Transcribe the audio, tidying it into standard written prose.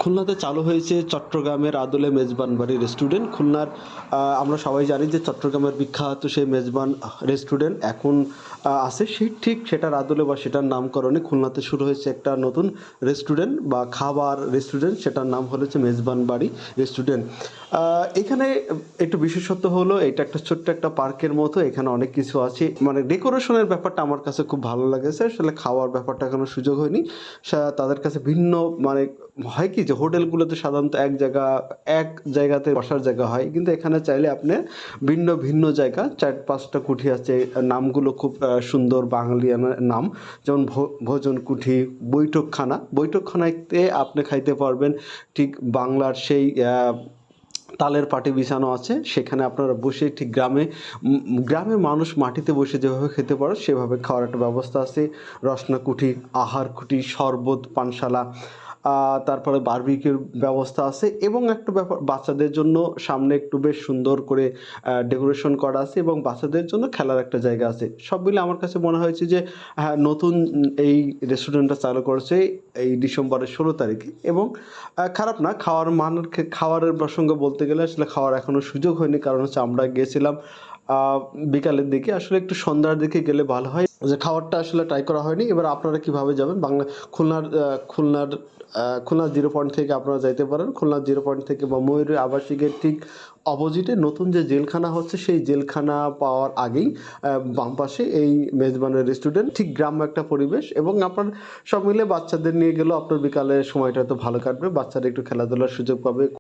খুলনাতে চালু হয়েছে চট্টগ্রামের আদলে মেজবান বাড়ি রেস্টুরেন্ট। খুলনার আমরা সবাই জানি যে চট্টগ্রামের বিখ্যাত সেই মেজবান রেস্টুরেন্ট এখন আছে সেই ঠিক সেটার আদলে বা সেটার নামকরণে খুলনাতে শুরু হয়েছে একটা নতুন রেস্টুরেন্ট বা খাবার রেস্টুরেন্ট, সেটার নাম হচ্ছে মেজবান বাড়ি রেস্টুরেন্ট। এখানে একটু বিশেষত্ব হলো এটা একটা ছোট্ট একটা পার্কের মতো, এখানে অনেক কিছু আছে, মানে ডেকোরেশনের ব্যাপারটা আমার কাছে খুব ভালো লাগেছে। আসলে খাওয়ার ব্যাপারটা এখনো সুযোগ হয়নি। তাদের কাছে ভিন্ন মানে হয় কি যে হোটেলগুলোতে সাধারণত এক জায়গাতে বসার জায়গা হয়, কিন্তু এখানে চাইলে আপনি ভিন্ন ভিন্ন জায়গা ৪-৫টা কুঠি আছে, নামগুলো খুব সুন্দর বাঙালিয়ানা নাম, যেমন ভোজন কুঠি, বৈঠকখানাতে আপনি খাইতে পারবেন ঠিক বাংলার সেই তালের পাটি বিছানো আছে, সেখানে আপনারা বসে ঠিক গ্রামের মানুষ মাটিতে বসে যেভাবে খেতে পারে সেভাবে খাওয়ার একটা ব্যবস্থা আছে। রসনা কুঠি, আহার কুঠি, শরবত পানশালা, তারপরে বারবিকিউর ব্যবস্থা আছে এবং একটা ব্যাপার বাচ্চাদের জন্য সামনে একটু বেশ সুন্দর করে ডেকোরেশন করা আছে এবং বাচ্চাদের জন্য খেলার একটা জায়গা আছে। সব মিলে আমার কাছে মনে হয়েছে যে হ্যাঁ, নতুন এই রেস্টুরেন্টটা চালু করেছে এই ডিসেম্বরের 16 তারিখে এবং খারাপ না। খাওয়ারের প্রসঙ্গ বলতে গেলে আসলে খাওয়ার এখনও সুযোগ হয়নি, কারণ হচ্ছে আমরা গিয়েছিলাম বিকালের দিকে। আসলে একটু সন্ধ্যার দিকে গেলে ভালো হয়, যে খাবারটা আসলে ট্রাই করা হয়নি। এবার আপনারা কিভাবে যাবেন? খুলনার খুলনা জিরো পয়েন্ট থেকে আপনারা যাইতে পারেন। খুলনা জিরো পয়েন্ট থেকে বা ময়ূরের আবাসিকের ঠিক অপোজিটে নতুন যে জেলখানা হচ্ছে সেই জেলখানা পাওয়ার আগেই বাম পাশে এই মেজবানের রেস্টুরেন্ট, ঠিক গ্রাম্য একটা পরিবেশ এবং আপনার সব মিলে বাচ্চাদের নিয়ে গেলেও আপনার বিকালের সময়টা তো ভালো কাটবে, বাচ্চারা একটু খেলাধুলার সুযোগ পাবে।